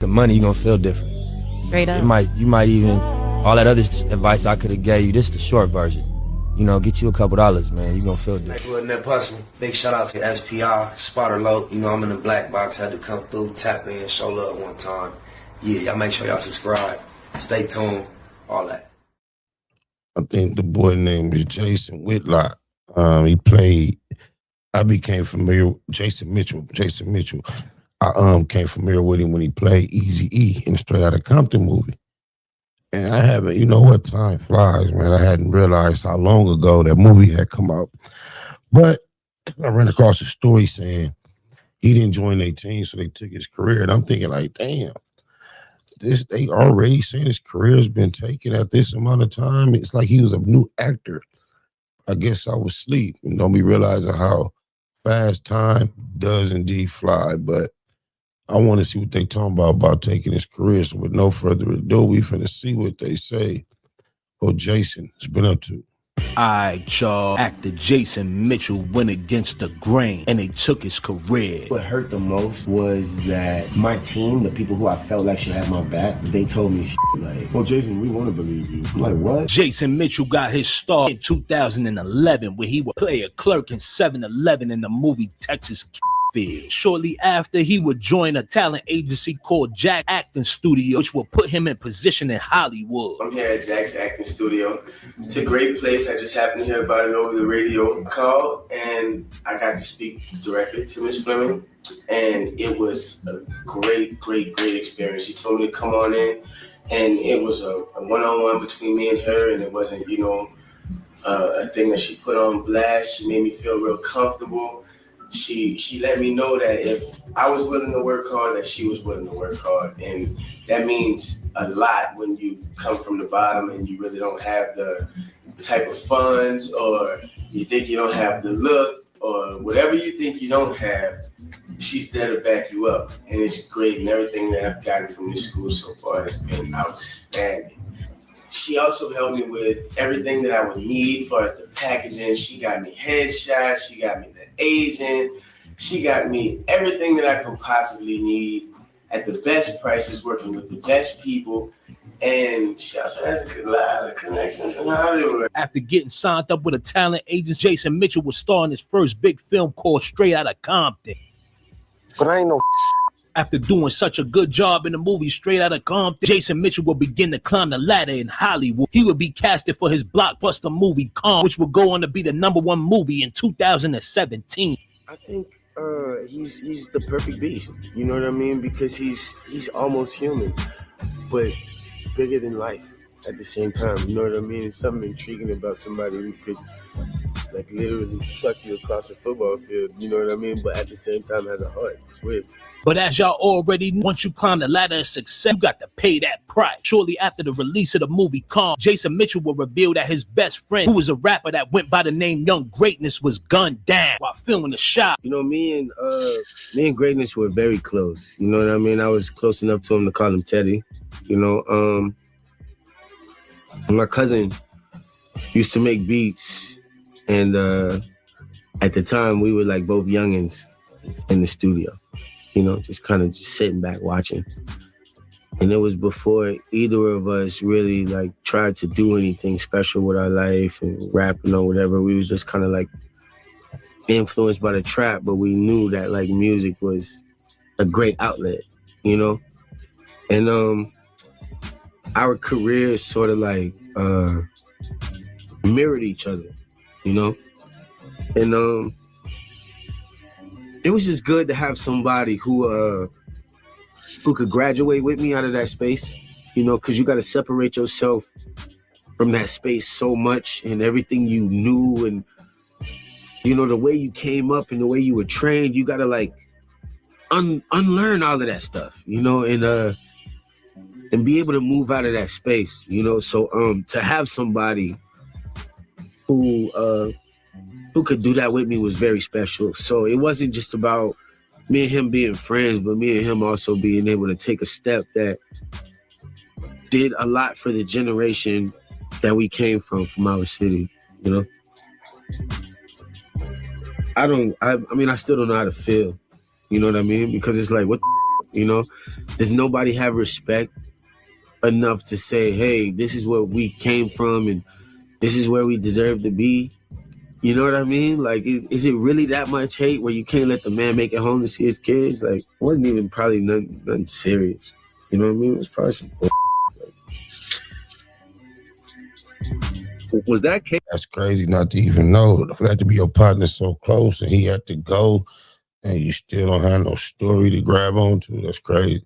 the money, you're gonna feel different. Straight up. You might even, all that other advice I could have gave you, this is the short version. You know, get you a couple dollars, man. You're gonna feel different. Net Hustle. Big shout out to SPI, Spotter Low. You know, I'm in the black box. Had to come through, tap in, show love one time. Yeah, y'all make sure y'all subscribe. Stay tuned. All that. I think the boy name is Jason Whitlock. He played. I became familiar with Jason Mitchell. I came familiar with him when he played Eazy-E in the Straight Outta Compton movie. And I haven't, you know what, time flies, man. I hadn't realized how long ago that movie had come out. But I ran across a story saying he didn't join their team, so they took his career. And I'm thinking like, damn, they already saying his career's been taken at this amount of time. It's like he was a new actor. I guess I was asleep and don't be realizing how fast time does indeed fly. But I want to see what they talking about taking his career. So with no further ado, we finna see what they say. Oh, Jason, it's been up to. Alright, y'all. Actor Jason Mitchell went against the grain and they took his career. What hurt the most was that my team, the people who I felt like should have my back, they told me like, well, Jason, we want to believe you. I'm like, what? Jason Mitchell got his start in 2011 where he would play a clerk in 7-Eleven in the movie Texas Field. Shortly after, he would join a talent agency called Jack Acting Studio, which will put him in position in Hollywood. I'm here at Jack's Acting Studio. It's a great place. I just happened to hear about it over the radio. I called and I got to speak directly to Miss Fleming, and it was a great experience. She told me to come on in, and it was a one-on-one between me and her, and it wasn't, you know, a thing that she put on blast. She made me feel real comfortable. She let me know that if I was willing to work hard, that she was willing to work hard. And that means a lot when you come from the bottom and you really don't have the type of funds, or you think you don't have the look, or whatever you think you don't have, she's there to back you up. And it's great, and everything that I've gotten from this school so far has been outstanding. She also helped me with everything that I would need as far as the packaging. She got me headshots, she got me the agent, she got me everything that I could possibly need at the best prices, working with the best people. And she also has a lot of connections in Hollywood. After getting signed up with a talent agency, Jason Mitchell was starring his first big film called Straight Outta Compton. But I ain't no. After doing such a good job in the movie Straight Outta Compton, Jason Mitchell will begin to climb the ladder in Hollywood. He would be casted for his blockbuster movie Compton, which would go on to be the #1 movie in 2017. I think he's the perfect beast. You know what I mean? Because he's almost human, but bigger than life at the same time. You know what I mean? It's something intriguing about somebody who could like literally chuck you across a football field, you know what I mean? But at the same time has a heart. It's weird. But as y'all already know, once you climb the ladder of success, you got to pay that price. Shortly after the release of the movie Compton, Jason Mitchell will reveal that his best friend, who was a rapper that went by the name Young Greatness, was gunned down while filming the shot. You know, me and Greatness were very close. You know what I mean? I was close enough to him to call him Teddy. You know, my cousin used to make beats. And at the time, we were like both youngins in the studio, you know, just kind of sitting back watching. And it was before either of us really like tried to do anything special with our life and rapping or whatever. We was just kind of like influenced by the trap, but we knew that like music was a great outlet, you know? And our careers sort of like mirrored each other. You know, and it was just good to have somebody who could graduate with me out of that space, you know, because you got to separate yourself from that space so much, and everything you knew, and you know the way you came up and the way you were trained. You got to like unlearn all of that stuff, you know, and be able to move out of that space, you know. So to have somebody who could do that with me was very special. So it wasn't just about me and him being friends, but me and him also being able to take a step that did a lot for the generation that we came from our city, you know? I mean, I still don't know how to feel, you know what I mean? Because it's like, what the You know, does nobody have respect enough to say, hey, this is where we came from and this is where we deserve to be? You know what I mean? Like, is it really that much hate where you can't let the man make it home to see his kids? Like, it wasn't even probably nothing serious. You know what I mean? It was probably some bull. Was that case? That's crazy not to even know. For that to be your partner so close and he had to go and you still don't have no story to grab onto, that's crazy.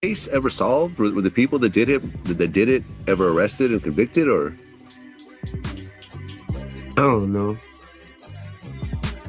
Case ever solved? Were the people that did it ever arrested and convicted, or? I don't know.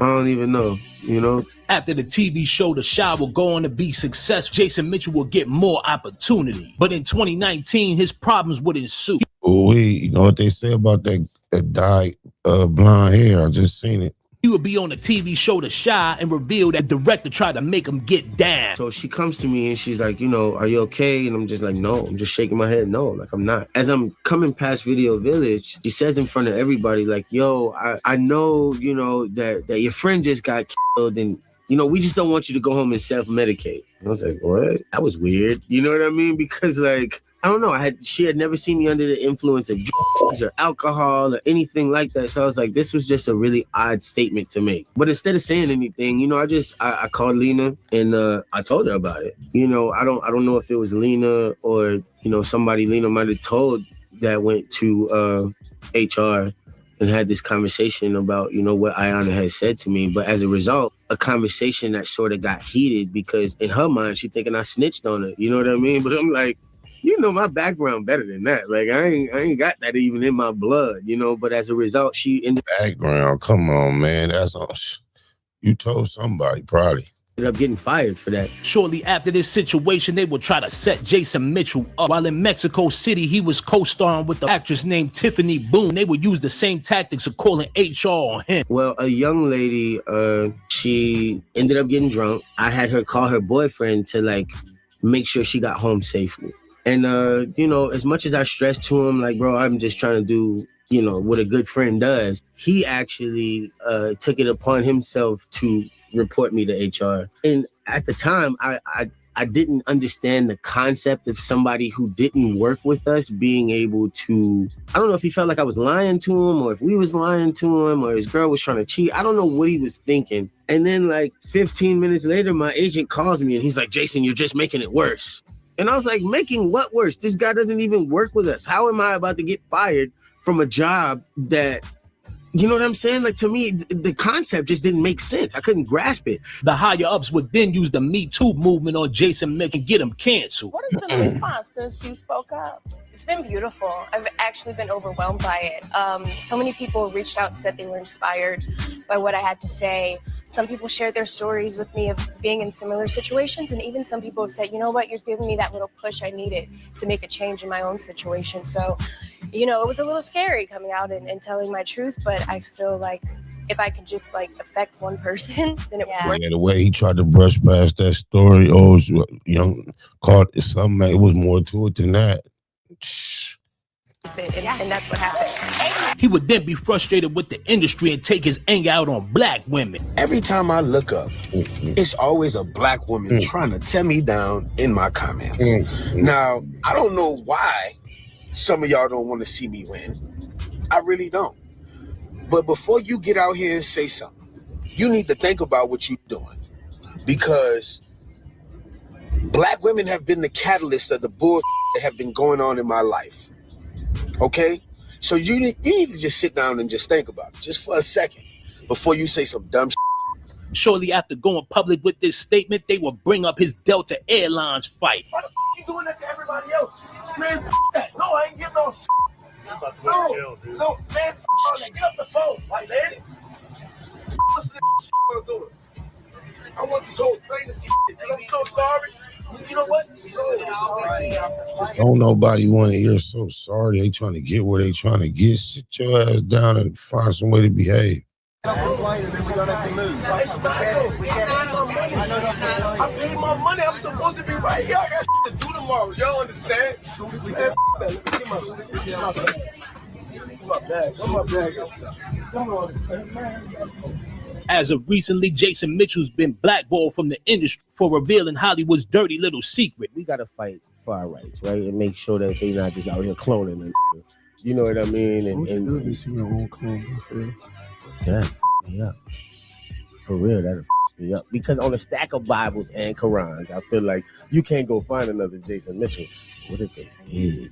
I don't even know, you know? After the TV show The Chi will go on to be successful, Jason Mitchell will get more opportunity. But in 2019, his problems would ensue. You know what they say about that dyed blonde hair? I just seen it. He would be on the TV show The Chi and reveal that the director tried to make him get down. So she comes to me and she's like, you know, are you okay? And I'm just like, no. I'm just shaking my head, no, like I'm not. As I'm coming past Video Village, she says in front of everybody, like, yo, I know, you know, that your friend just got killed and, you know, we just don't want you to go home and self-medicate. And I was like, what? That was weird. You know what I mean? Because, like, I don't know. She had never seen me under the influence of drugs or alcohol or anything like that. So I was like, this was just a really odd statement to make. But instead of saying anything, you know, I called Lena and I told her about it. You know, I don't know if it was Lena or, you know, somebody Lena might have told that went to HR and had this conversation about, you know, what Ayana had said to me. But as a result, a conversation that sort of got heated because in her mind, she thinking I snitched on her. You know what I mean? But I'm like, you know my background better than that. Like I ain't got that even in my blood, you know. But as a result, she ended background. Come on, man. That's all. You told somebody, probably. Ended up getting fired for that. Shortly after this situation, they would try to set Jason Mitchell up. While in Mexico City, he was co-starring with the actress named Tiffany Boone. They would use the same tactics of calling HR on him. Well, a young lady, she ended up getting drunk. I had her call her boyfriend to like make sure she got home safely. And, you know, as much as I stressed to him, like, bro, I'm just trying to do, you know, what a good friend does, he actually took it upon himself to report me to HR. And at the time, I didn't understand the concept of somebody who didn't work with us being able to, I don't know if he felt like I was lying to him or if we was lying to him or his girl was trying to cheat. I don't know what he was thinking. And then like 15 minutes later, my agent calls me and he's like, Jason, you're just making it worse. And I was like, making what worse? This guy doesn't even work with us. How am I about to get fired from a job that, you know what I'm saying? Like, to me, the concept just didn't make sense. I couldn't grasp it. The higher-ups would then use the Me Too movement on Jason Mitchell and get him canceled. What has been the response since you spoke up? It's been beautiful. I've actually been overwhelmed by it. So many people reached out and said they were inspired by what I had to say. Some people shared their stories with me of being in similar situations, and even some people have said, you know what, you're giving me that little push I needed to make a change in my own situation. So, you know, it was a little scary coming out and telling my truth, but I feel like if I could just like affect one person, then it was great. Yeah, the way he tried to brush past that story, oh, it was young, caught something, it was more to it than that. And that's what happened. He would then be frustrated with the industry and take his anger out on black women. Every time I look up, it's always a black woman trying to tear me down in my comments. Now, I don't know why some of y'all don't want to see me win. I really don't. But before you get out here and say something, you need to think about what you're doing. Because black women have been the catalyst of the bullshit that have been going on in my life. Okay? So you need to just sit down and just think about it, just for a second, before you say some dumb shit. Shortly after going public with this statement, they would bring up his Delta Airlines fight. Why the f you doing that to everybody else? Man, f that. No, I ain't giving no shit. No, man, f all that. Get up the phone, white lady. Listen to this shit I'm doing. I want this whole thing to see it. And I'm so sorry. You know what? Don't nobody want to hear so sorry. They trying to get where they trying to get. Sit your ass down and find some way to behave. I'm complaining and we gonna have to move. It's not though. I paid my money. I'm supposed to be right here. I got shit to do tomorrow. Y'all understand? Man, let me get my As of recently, Jason Mitchell's been blackballed from the industry for revealing Hollywood's dirty little secret. We gotta fight for our rights, right? And make sure that they not just out here cloning and you know what I mean? And see your own clone, that f me up. For real, that f me up. Because on a stack of Bibles and Qurans, I feel like you can't go find another Jason Mitchell. What if they did?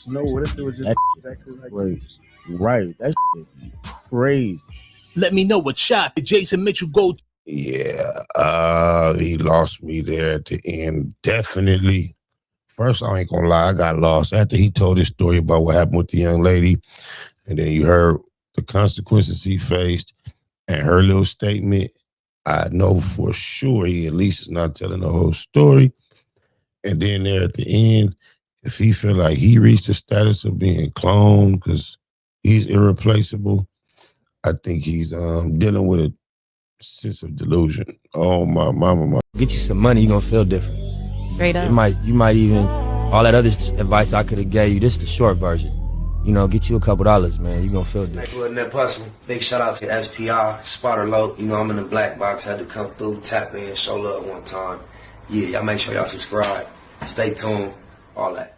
No, what if it was just exactly like right. That shit be crazy. Let me know what shot did Jason Mitchell go to? Yeah, he lost me there at the end. Definitely. First, I ain't gonna lie, I got lost. After he told his story about what happened with the young lady, and then you heard the consequences he faced and her little statement, I know for sure he at least is not telling the whole story. And then there at the end, if he feel like he reached the status of being cloned because he's irreplaceable, I think he's dealing with a sense of delusion. Oh, my mama. Get you some money, you're gonna feel different. Straight up. You might even, all that other advice I could have gave you, this is the short version. You know, get you a couple dollars, man, you're gonna feel different. Thanks for that puzzle. Big shout out to SPI, Spotter Low. You know, I'm in the black box, had to come through, tap in, show love one time. Yeah, y'all make sure y'all subscribe. Stay tuned, all that.